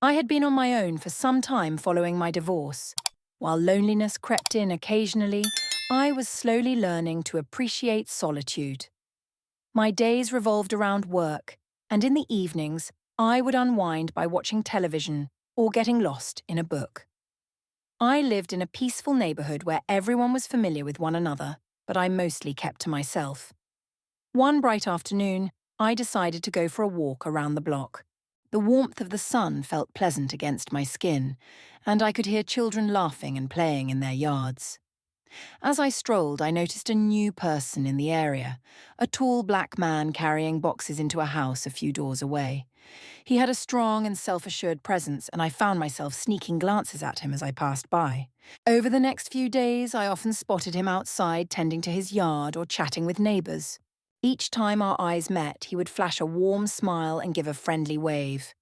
I had been on my own for some time following my divorce. While loneliness crept in occasionally, I was slowly learning to appreciate solitude. My days revolved around work, and in the evenings, I would unwind by watching television or getting lost in a book. I lived in a peaceful neighborhood where everyone was familiar with one another, but I mostly kept to myself. One bright afternoon, I decided to go for a walk around the block. The warmth of the sun felt pleasant against my skin, and I could hear children laughing and playing in their yards. As I strolled, I noticed a new person in the area, a tall black man carrying boxes into a house a few doors away. He had a strong and self-assured presence, and I found myself sneaking glances at him as I passed by. Over the next few days, I often spotted him outside tending to his yard or chatting with neighbours. Each time our eyes met, he would flash a warm smile and give a friendly wave.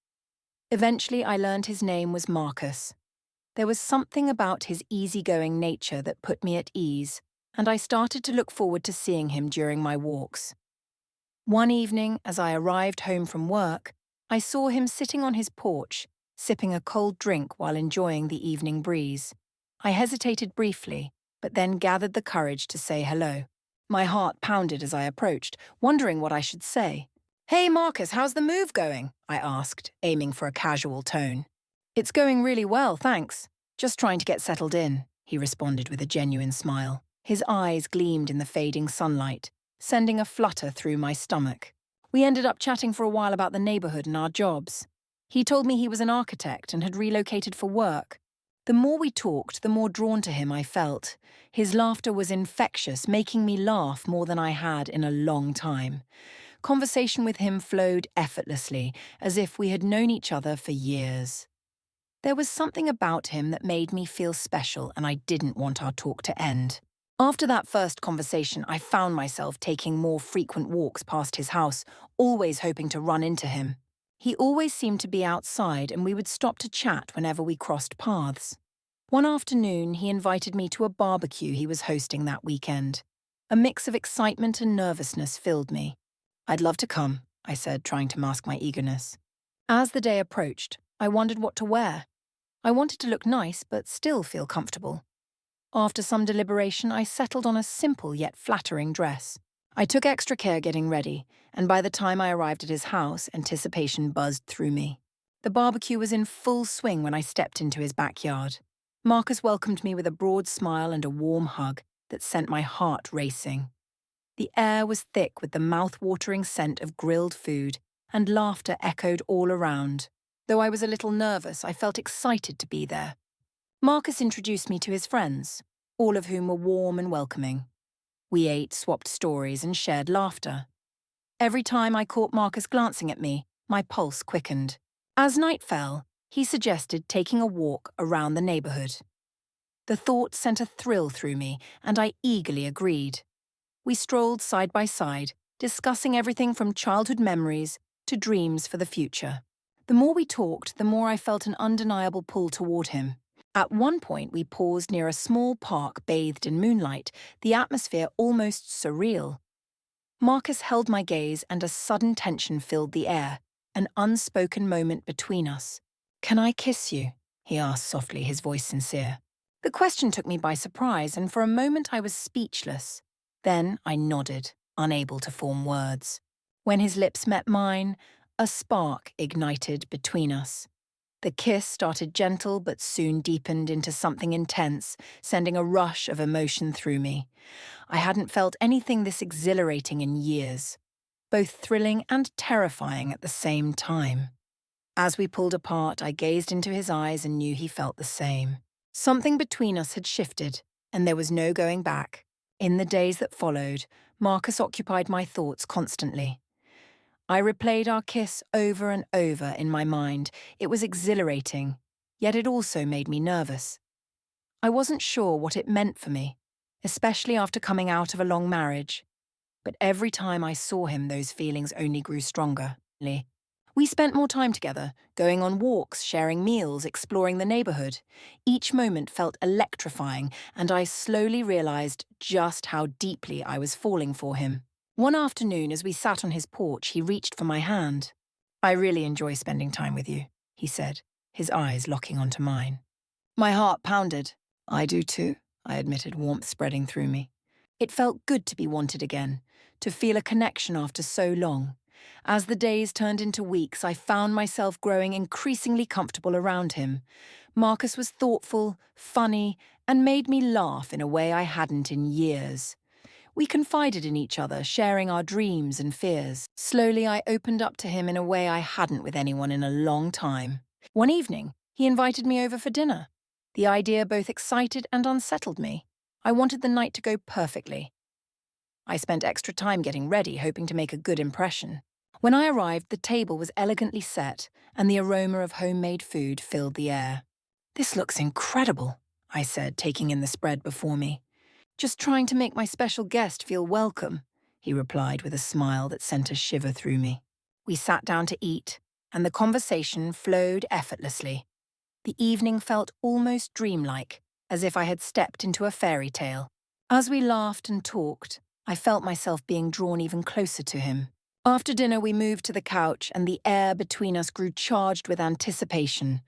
Eventually, I learned his name was Marcus. There was something about his easygoing nature that put me at ease, and I started to look forward to seeing him during my walks. One evening, as I arrived home from work, I saw him sitting on his porch, sipping a cold drink while enjoying the evening breeze. I hesitated briefly, but then gathered the courage to say hello. My heart pounded as I approached, wondering what I should say. "Hey Marcus, how's the move going?" I asked, aiming for a casual tone. "It's going really well, thanks. Just trying to get settled in," he responded with a genuine smile. His eyes gleamed in the fading sunlight, sending a flutter through my stomach. We ended up chatting for a while about the neighborhood and our jobs. He told me he was an architect and had relocated for work. The more we talked, the more drawn to him I felt. His laughter was infectious, making me laugh more than I had in a long time. Conversation with him flowed effortlessly, as if we had known each other for years. There was something about him that made me feel special, and I didn't want our talk to end. After that first conversation, I found myself taking more frequent walks past his house, always hoping to run into him. He always seemed to be outside, and we would stop to chat whenever we crossed paths. One afternoon, he invited me to a barbecue he was hosting that weekend. A mix of excitement and nervousness filled me. "I'd love to come," I said, trying to mask my eagerness. As the day approached, I wondered what to wear. I wanted to look nice, but still feel comfortable. After some deliberation, I settled on a simple yet flattering dress. I took extra care getting ready, and by the time I arrived at his house, anticipation buzzed through me. The barbecue was in full swing when I stepped into his backyard. Marcus welcomed me with a broad smile and a warm hug that sent my heart racing. The air was thick with the mouth-watering scent of grilled food, and laughter echoed all around. Though I was a little nervous, I felt excited to be there. Marcus introduced me to his friends, all of whom were warm and welcoming. We ate, swapped stories, and shared laughter. Every time I caught Marcus glancing at me, my pulse quickened. As night fell, he suggested taking a walk around the neighborhood. The thought sent a thrill through me, and I eagerly agreed. We strolled side by side, discussing everything from childhood memories to dreams for the future. The more we talked, the more I felt an undeniable pull toward him. At one point, we paused near a small park bathed in moonlight, the atmosphere almost surreal. Marcus held my gaze, and a sudden tension filled the air, an unspoken moment between us. "Can I kiss you?" he asked softly, his voice sincere. The question took me by surprise, and for a moment I was speechless. Then I nodded, unable to form words. When his lips met mine, a spark ignited between us. The kiss started gentle but soon deepened into something intense, sending a rush of emotion through me. I hadn't felt anything this exhilarating in years, both thrilling and terrifying at the same time. As we pulled apart, I gazed into his eyes and knew he felt the same. Something between us had shifted, and there was no going back. In the days that followed, Marcus occupied my thoughts constantly. I replayed our kiss over and over in my mind. It was exhilarating, yet it also made me nervous. I wasn't sure what it meant for me, especially after coming out of a long marriage. But every time I saw him, those feelings only grew stronger. We spent more time together, going on walks, sharing meals, exploring the neighborhood. Each moment felt electrifying, and I slowly realized just how deeply I was falling for him. One afternoon, as we sat on his porch, he reached for my hand. "I really enjoy spending time with you," he said, his eyes locking onto mine. My heart pounded. I do too, I admitted, warmth spreading through me. It felt good to be wanted again, to feel a connection after so long. As the days turned into weeks, I found myself growing increasingly comfortable around him. Marcus was thoughtful, funny, and made me laugh in a way I hadn't in years. We confided in each other, sharing our dreams and fears. Slowly, I opened up to him in a way I hadn't with anyone in a long time. One evening, he invited me over for dinner. The idea both excited and unsettled me. I wanted the night to go perfectly. I spent extra time getting ready, hoping to make a good impression. When I arrived, the table was elegantly set, and the aroma of homemade food filled the air. "This looks incredible," I said, taking in the spread before me. "Just trying to make my special guest feel welcome," he replied with a smile that sent a shiver through me. We sat down to eat, and the conversation flowed effortlessly. The evening felt almost dreamlike, as if I had stepped into a fairy tale. As we laughed and talked, I felt myself being drawn even closer to him. After dinner, we moved to the couch, and the air between us grew charged with anticipation.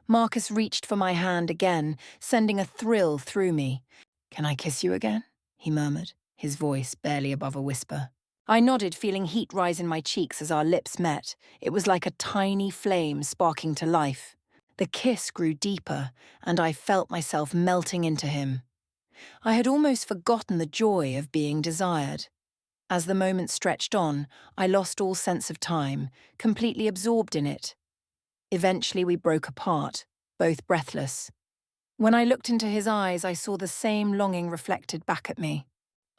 Marcus reached for my hand again, sending a thrill through me. "Can I kiss you again?" he murmured, his voice barely above a whisper. I nodded, feeling heat rise in my cheeks as our lips met. It was like a tiny flame sparking to life. The kiss grew deeper, and I felt myself melting into him. I had almost forgotten the joy of being desired. As the moment stretched on, I lost all sense of time, completely absorbed in it. Eventually, we broke apart, both breathless. When I looked into his eyes, I saw the same longing reflected back at me.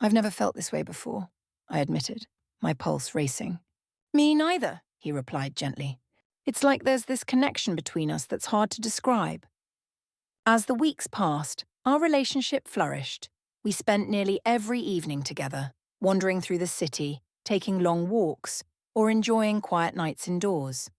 "I've never felt this way before," I admitted, my pulse racing. "Me neither," he replied gently. "It's like there's this connection between us that's hard to describe." As the weeks passed, our relationship flourished. We spent nearly every evening together, wandering through the city, taking long walks, or enjoying quiet nights indoors.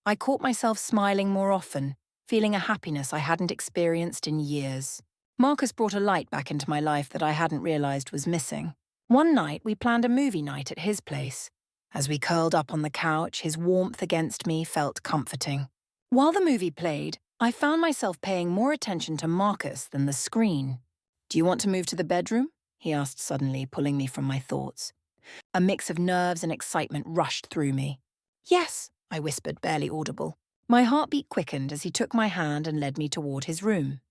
I caught myself smiling more often, feeling a happiness I hadn't experienced in years. Marcus brought a light back into my life that I hadn't realized was missing. One night, we planned a movie night at his place. As we curled up on the couch, his warmth against me felt comforting. While the movie played, I found myself paying more attention to Marcus than the screen. "Do you want to move to the bedroom?" he asked suddenly, pulling me from my thoughts. A mix of nerves and excitement rushed through me. "Yes," I whispered, barely audible. My heartbeat quickened as he took my hand and led me toward his room.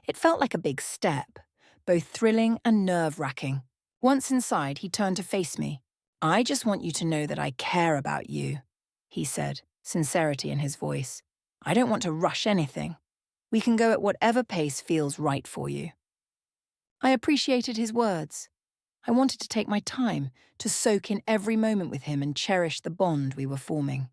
It felt like a big step, both thrilling and nerve-wracking. Once inside, he turned to face me. "I just want you to know that I care about you," he said, sincerity in his voice. "I don't want to rush anything. We can go at whatever pace feels right for you." I appreciated his words. I wanted to take my time, to soak in every moment with him and cherish the bond we were forming.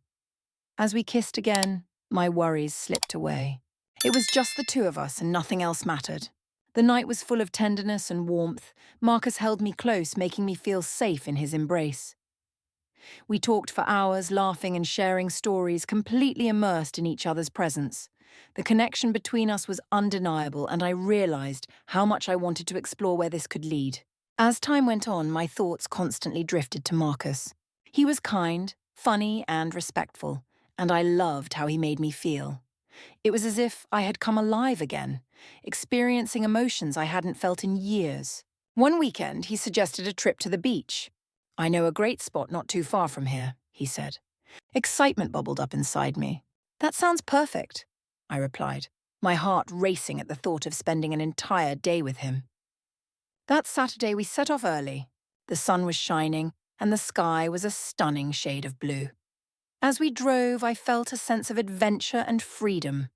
As we kissed again, my worries slipped away. It was just the two of us and nothing else mattered. The night was full of tenderness and warmth. Marcus held me close, making me feel safe in his embrace. We talked for hours, laughing and sharing stories, completely immersed in each other's presence. The connection between us was undeniable, and I realized how much I wanted to explore where this could lead. As time went on, my thoughts constantly drifted to Marcus. He was kind, funny, and respectful, and I loved how he made me feel. It was as if I had come alive again, experiencing emotions I hadn't felt in years. One weekend, he suggested a trip to the beach. "I know a great spot not too far from here," he said. Excitement bubbled up inside me. "That sounds perfect," I replied, my heart racing at the thought of spending an entire day with him. That Saturday, we set off early. The sun was shining, and the sky was a stunning shade of blue. As we drove, I felt a sense of adventure and freedom.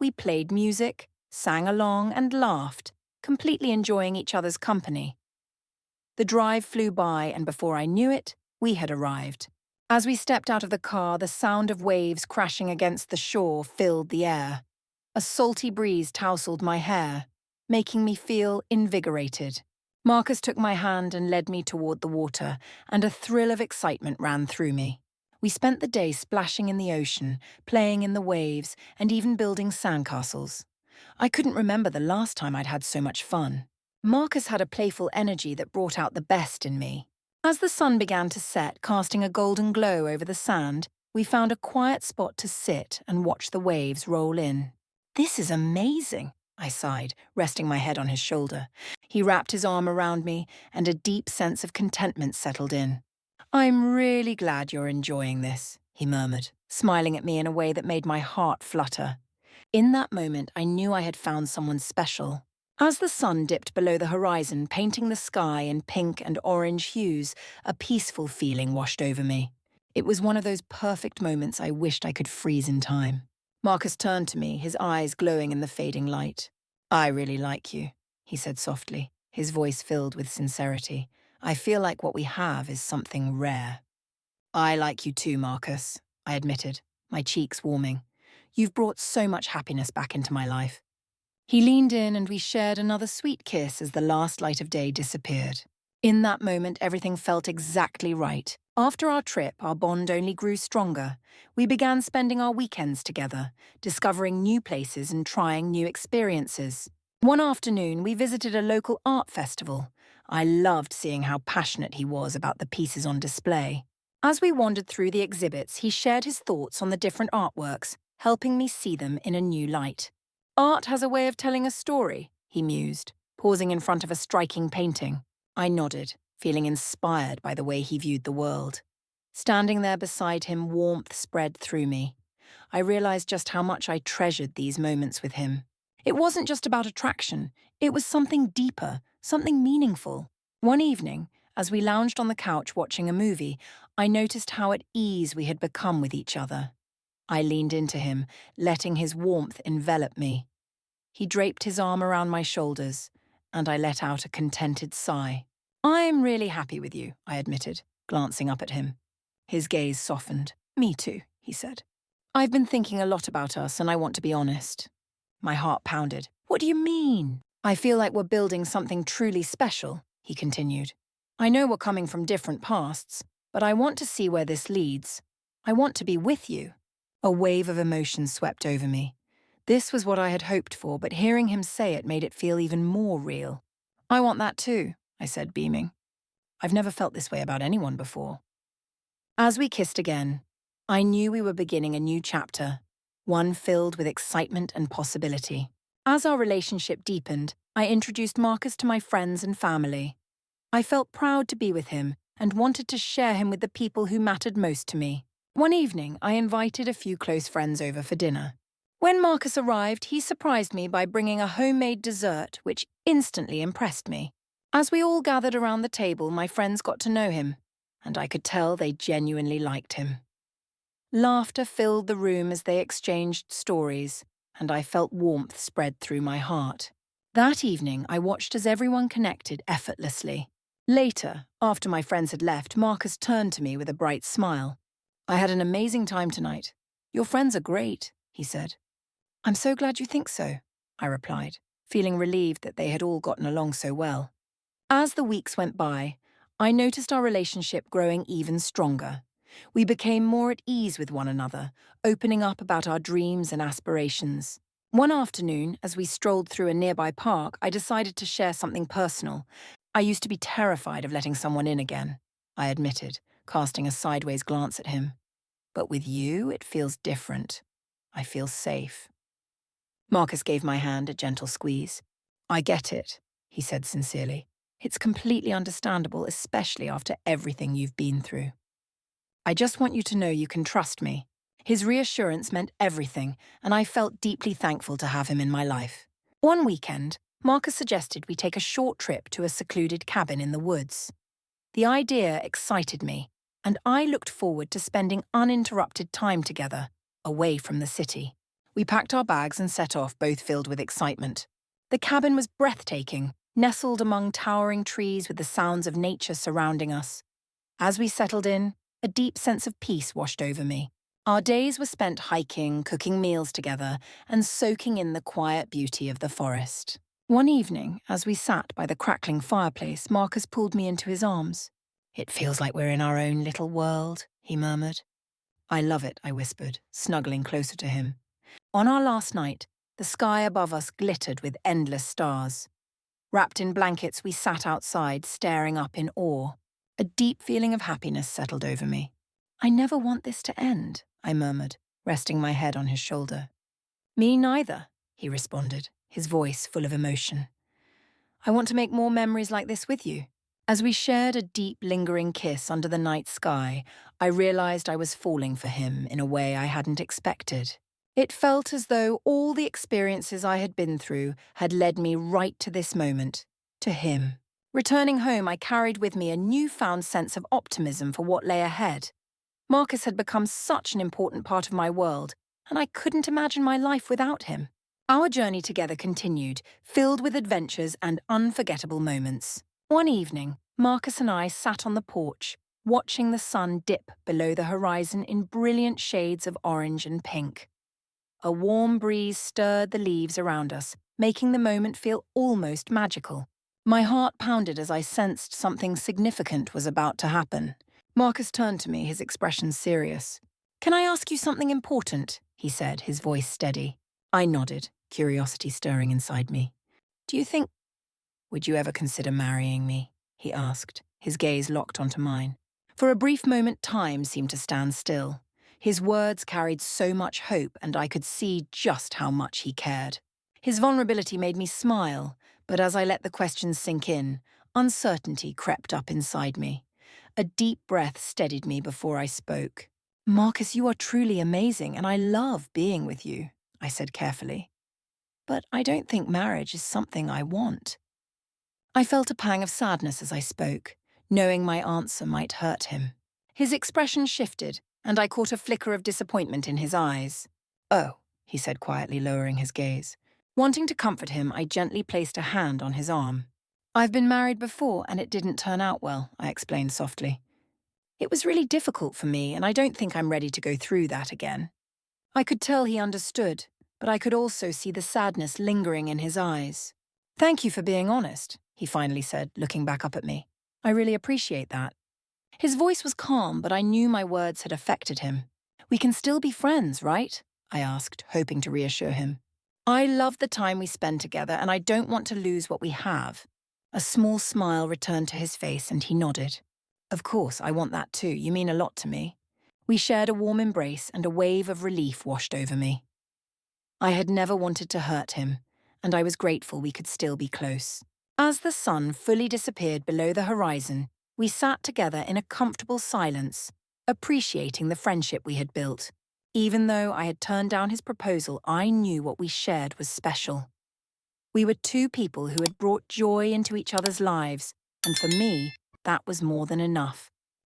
We played music, sang along, and laughed, completely enjoying each other's company. The drive flew by, and before I knew it, we had arrived. As we stepped out of the car, the sound of waves crashing against the shore filled the air. A salty breeze tousled my hair, making me feel invigorated. Marcus took my hand and led me toward the water, and a thrill of excitement ran through me. We spent the day splashing in the ocean, playing in the waves, and even building sandcastles. I couldn't remember the last time I'd had so much fun. Marcus had a playful energy that brought out the best in me. As the sun began to set, casting a golden glow over the sand, We found a quiet spot to sit and watch the waves roll in. "This is amazing," I sighed, resting my head on his shoulder. He wrapped his arm around me, and a deep sense of contentment settled in. "I'm really glad you're enjoying this," he murmured, smiling at me in a way that made my heart flutter. In that moment, I knew I had found someone special. As the sun dipped below the horizon, painting the sky in pink and orange hues, a peaceful feeling washed over me. It was one of those perfect moments I wished I could freeze in time. Marcus turned to me, his eyes glowing in the fading light. "I really like you," he said softly, his voice filled with sincerity. "I feel like what we have is something rare." "I like you too, Marcus," I admitted, my cheeks warming. "You've brought so much happiness back into my life." He leaned in and we shared another sweet kiss as the last light of day disappeared. In that moment, everything felt exactly right. After our trip, our bond only grew stronger. We began spending our weekends together, discovering new places and trying new experiences. One afternoon, we visited a local art festival. I loved seeing how passionate he was about the pieces on display. As we wandered through the exhibits, he shared his thoughts on the different artworks, helping me see them in a new light. "Art has a way of telling a story," he mused, pausing in front of a striking painting. I nodded, feeling inspired by the way he viewed the world. Standing there beside him, warmth spread through me. I realized just how much I treasured these moments with him. It wasn't just about attraction, it was something deeper, something meaningful. One evening, as we lounged on the couch watching a movie, I noticed how at ease we had become with each other. I leaned into him, letting his warmth envelop me. He draped his arm around my shoulders, and I let out a contented sigh. "I'm really happy with you," I admitted, glancing up at him. His gaze softened. "Me too," he said. "I've been thinking a lot about us, and I want to be honest." My heart pounded. "What do you mean?" "I feel like we're building something truly special," he continued. "I know we're coming from different pasts, but I want to see where this leads. I want to be with you." A wave of emotion swept over me. This was what I had hoped for, but hearing him say it made it feel even more real. "I want that too," I said, beaming. "I've never felt this way about anyone before." As we kissed again, I knew we were beginning a new chapter, one filled with excitement and possibility. As our relationship deepened, I introduced Marcus to my friends and family. I felt proud to be with him and wanted to share him with the people who mattered most to me. One evening, I invited a few close friends over for dinner. When Marcus arrived, he surprised me by bringing a homemade dessert, which instantly impressed me. As we all gathered around the table, my friends got to know him, and I could tell they genuinely liked him. Laughter filled the room as they exchanged stories, and I felt warmth spread through my heart. That evening, I watched as everyone connected effortlessly. Later, after my friends had left, Marcus turned to me with a bright smile. "I had an amazing time tonight. Your friends are great," he said. "I'm so glad you think so," I replied, feeling relieved that they had all gotten along so well. As the weeks went by, I noticed our relationship growing even stronger. We became more at ease with one another, opening up about our dreams and aspirations. One afternoon, as we strolled through a nearby park, I decided to share something personal. "I used to be terrified of letting someone in again," I admitted, casting a sideways glance at him. "But with you, it feels different. I feel safe." Marcus gave my hand a gentle squeeze. "I get it," he said sincerely. "It's completely understandable, especially after everything you've been through. I just want you to know you can trust me." His reassurance meant everything, and I felt deeply thankful to have him in my life. One weekend, Marcus suggested we take a short trip to a secluded cabin in the woods. The idea excited me, and I looked forward to spending uninterrupted time together, away from the city. We packed our bags and set off, both filled with excitement. The cabin was breathtaking, nestled among towering trees with the sounds of nature surrounding us. As we settled in, a deep sense of peace washed over me. Our days were spent hiking, cooking meals together, and soaking in the quiet beauty of the forest. One evening, as we sat by the crackling fireplace, Marcus pulled me into his arms. "It feels like we're in our own little world," he murmured. "I love it," I whispered, snuggling closer to him. On our last night, the sky above us glittered with endless stars. Wrapped in blankets, we sat outside, staring up in awe. A deep feeling of happiness settled over me. I never want this to end, I murmured, resting my head on his shoulder. Me neither, he responded, his voice full of emotion. I want to make more memories like this with you. As we shared a deep, lingering kiss under the night sky, I realized I was falling for him in a way I hadn't expected. It felt as though all the experiences I had been through had led me right to this moment, to him. Returning home, I carried with me a newfound sense of optimism for what lay ahead. Marcus had become such an important part of my world, and I couldn't imagine my life without him. Our journey together continued, filled with adventures and unforgettable moments. One evening, Marcus and I sat on the porch, watching the sun dip below the horizon in brilliant shades of orange and pink. A warm breeze stirred the leaves around us, making the moment feel almost magical. My heart pounded as I sensed something significant was about to happen. Marcus turned to me, his expression serious. "Can I ask you something important?" he said, his voice steady. I nodded, curiosity stirring inside me. "Do you think—" "Would you ever consider marrying me?" he asked, his gaze locked onto mine. For a brief moment, time seemed to stand still. His words carried so much hope, and I could see just how much he cared. His vulnerability made me smile, but as I let the question sink in, uncertainty crept up inside me. A deep breath steadied me before I spoke. "Marcus, you are truly amazing, and I love being with you," I said carefully. "But I don't think marriage is something I want." I felt a pang of sadness as I spoke, knowing my answer might hurt him. His expression shifted, and I caught a flicker of disappointment in his eyes. "Oh," he said quietly, lowering his gaze. Wanting to comfort him, I gently placed a hand on his arm. "I've been married before, and it didn't turn out well," I explained softly. "It was really difficult for me, and I don't think I'm ready to go through that again." I could tell he understood, but I could also see the sadness lingering in his eyes. "Thank you for being honest," he finally said, looking back up at me. "I really appreciate that." His voice was calm, but I knew my words had affected him. "We can still be friends, right?" I asked, hoping to reassure him. "I love the time we spend together, and I don't want to lose what we have." A small smile returned to his face, and he nodded. "Of course, I want that too. You mean a lot to me." We shared a warm embrace, and a wave of relief washed over me. I had never wanted to hurt him, and I was grateful we could still be close. As the sun fully disappeared below the horizon, we sat together in a comfortable silence, appreciating the friendship we had built. Even though I had turned down his proposal, I knew what we shared was special. We were two people who had brought joy into each other's lives, and for me, that was more than enough.